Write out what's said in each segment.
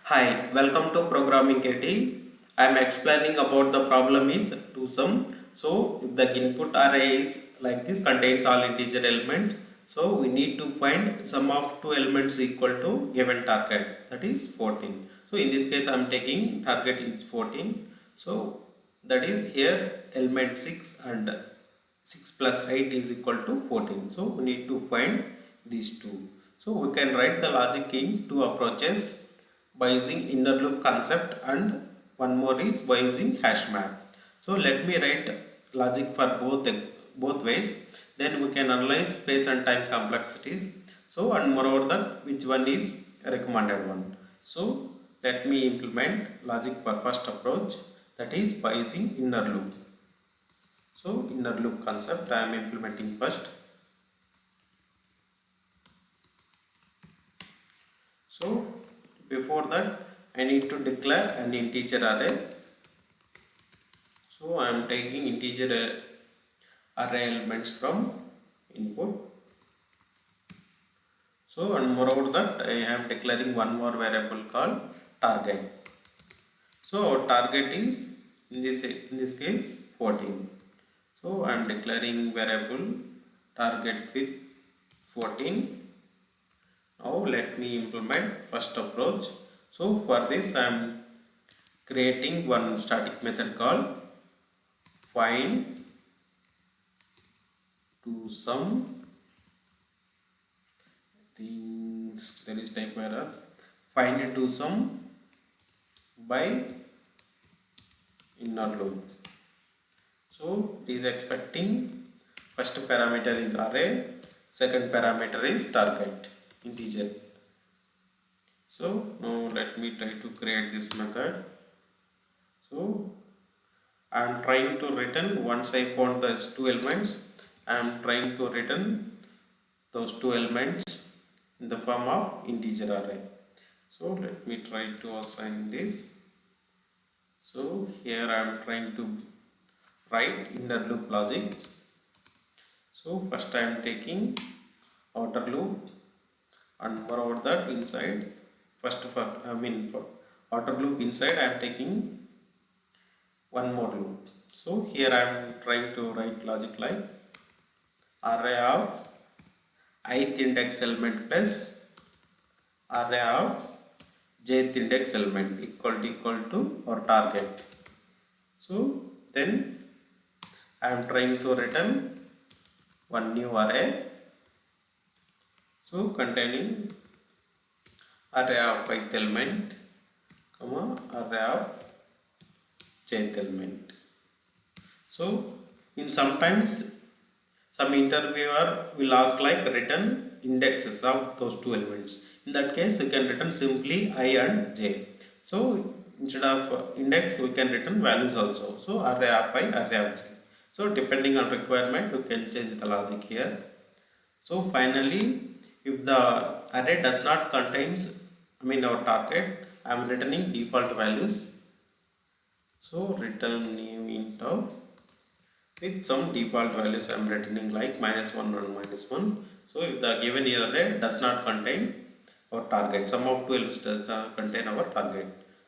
Hi, welcome to ProgrammingKT. I am explaining about the problem is to sum. So if the input array is like this contains all integer elements, so we need to find sum of two elements equal to given target, that is 14. So in this case I am taking target is 14. So that is here element 6 and 6 plus 8 is equal to 14. So we need to find these two. So we can write the logic in two approaches by using inner loop concept, and one more is by using hash map. So let me write logic for both ways, then we can analyze space and time complexities. So and moreover that which one is recommended one. So let me implement logic for first approach, that is by using inner loop. So inner loop concept I am implementing first. So before that I need to declare an integer array. So I am taking integer array elements from input. So and moreover that I am declaring one more variable called target. So our target is in this case 14. So I am declaring variable target with 14. Now let me implement first approach. So for this I am creating one static method called find to sum. Things there is type error. Find to sum by inner loop. So it is expecting first parameter is array, second parameter is target integer. So now let me try to create this method. So I am trying to return, once I found those two elements, I am trying to return those two elements in the form of integer array. So let me try to assign this. So here I am trying to write inner loop logic. So first I am taking outer loop, and moreover that inside for outer loop inside I am taking one more loop. So here I am trying to write logic like array of ith index element plus array of jth index element equal to our target. So then I am trying to return one new array, so containing array of ith element comma array of jth element. So in sometimes some interviewer will ask like return indexes of those two elements. In that case you can return simply I and j. So instead of index we can return values also. So array of I, array of j. So depending on requirement you can change the logic here. So finally if the array does not contains our target, I am returning default values. So return new int of with some default values I am returning like -1 and -1. So if the given array does not contain our target, sum of two elements does not contain our target.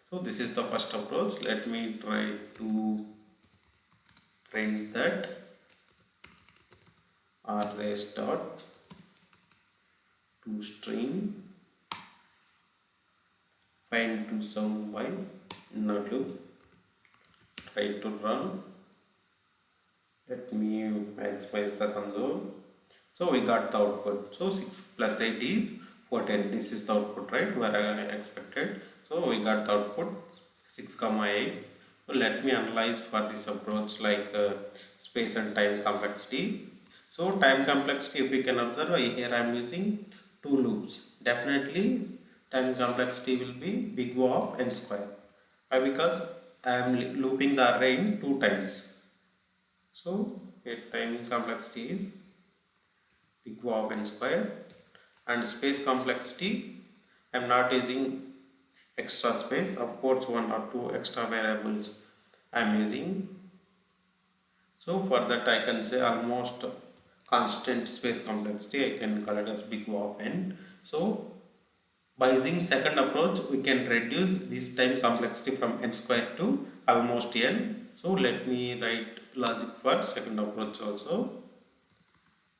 So this is the first approach. Let me try to print that arrays dot to string find to sum by inner loop. Try to run. Let me maximize the console. So we got the output. So 6 plus 8 is 14. This is the output, right, where I expected. So we got the output 6 comma 8. So let me analyze for this approach like space and time complexity. So time complexity, if we can observe, here I am using two loops. Definitely time complexity will be big O of n square. Why? Because I am looping the array in two times. So here time complexity is big O of n square, and space complexity I am not using extra space. Of course one or two extra variables I am using. So for that I can say almost constant space complexity, I can call it as big O of n. So By using second approach, we can reduce this time complexity from n square to almost n. So let me write logic for second approach also.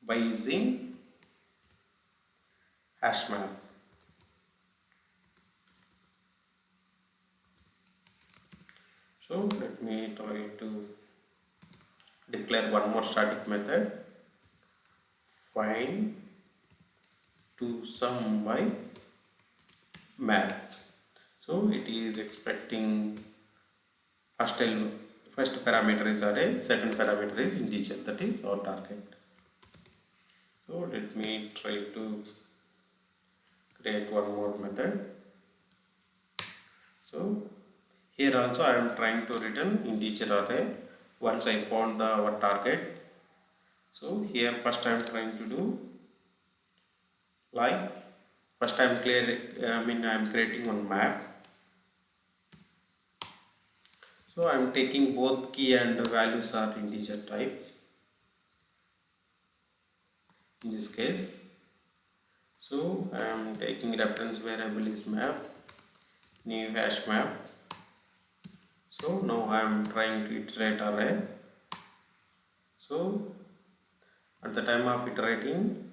By using hash map. So let me try to declare one more static method. Find to sum by map. So it is expecting first first parameter is array, second parameter is integer, that is our target. So let me try to create one more method. So here also I am trying to return integer array once I found our target. So here first I am trying to do like first I am creating one map. So I am taking both key and values are integer types in this case. So I am taking reference variable is map, new hash map. So now I am trying to iterate array. So at the time of iterating,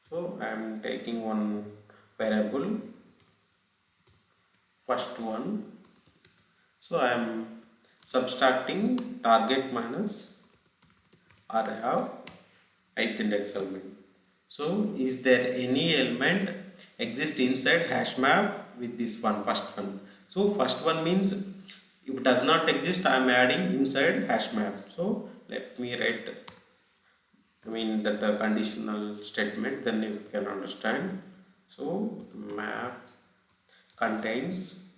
so I am taking one variable, first one. So I am subtracting target minus array of ith index element. So is there any element exist inside hash map with this one, first one? So first one means if it does not exist, I am adding inside hash map. So let me write that conditional statement, then you can understand. So map contains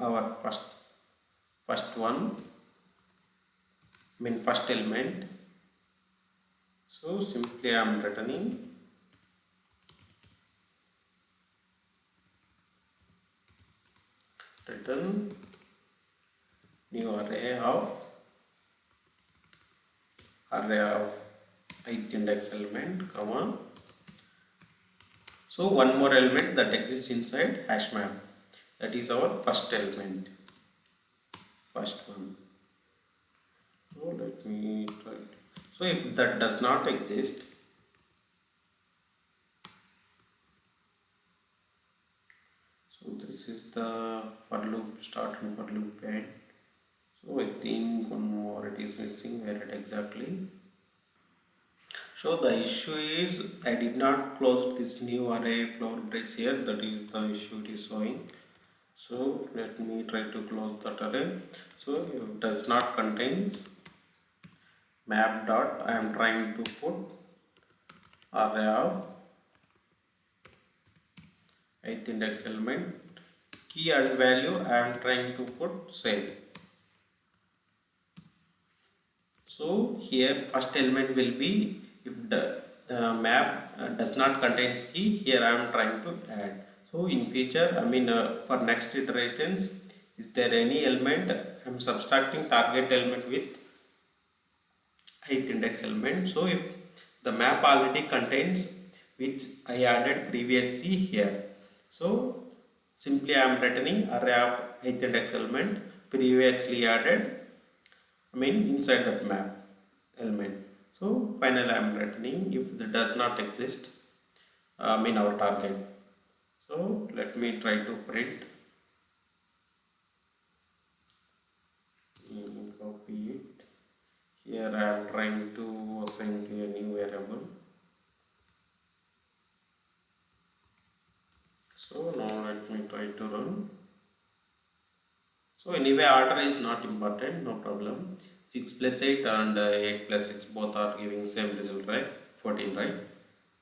our first one, first element. So simply I am returning return new array of ith index element, comma. So one more element that exists inside hash map, that is our first element, first one. So let me try. So if that does not exist, so this is the for loop start and for loop end. So I think one more it is missing, where it exactly. So the issue is I did not close this new array floor brace here, that is the issue it is showing. So let me try to close that array. So it does not contains map dot, I am trying to put array of ith index element, key and value I am trying to put same. So here first element will be, if the map does not contains key, here I am trying to add. So in future, for next iterations, is there any element, I am subtracting target element with ith index element. So if the map already contains which I added previously here, so simply I am returning array of ith index element previously added, inside that map element. So finally I am returning if that does not exist, our target. So let me try to print, copy it. Here I am trying to assign to a new variable. So now let me try to run. So anyway, order is not important, no problem. 6 plus 8 and 8 plus 6 both are giving same result, right? 14, right?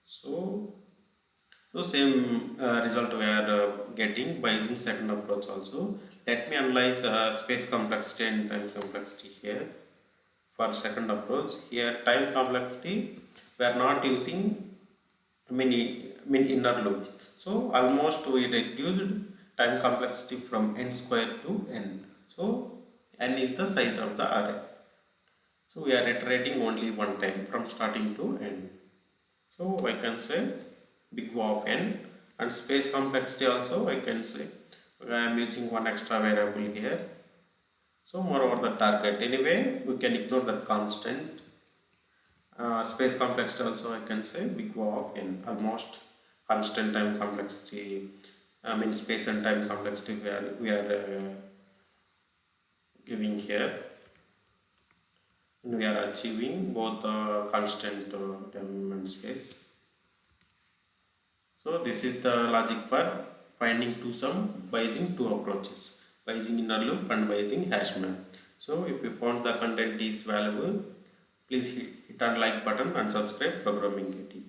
So same result we are getting by using second approach also. Let me analyze space complexity and time complexity here. For second approach, here time complexity we are not using inner loop. So almost we reduced time complexity from n square to n. So n is the size of the array. So we are iterating only one time from starting to end. So I can say big O of n, and space complexity also I can say I am using one extra variable here. So moreover the target, anyway we can ignore that constant. Space complexity also I can say big O of n, almost constant time complexity. I mean space and time complexity we are giving here, and we are achieving both constant time and space. So this is the logic for finding two sum by using two approaches, by using inner loop and by using hash map. So if you found the content is valuable, please hit on like button and subscribe ProgrammingKT.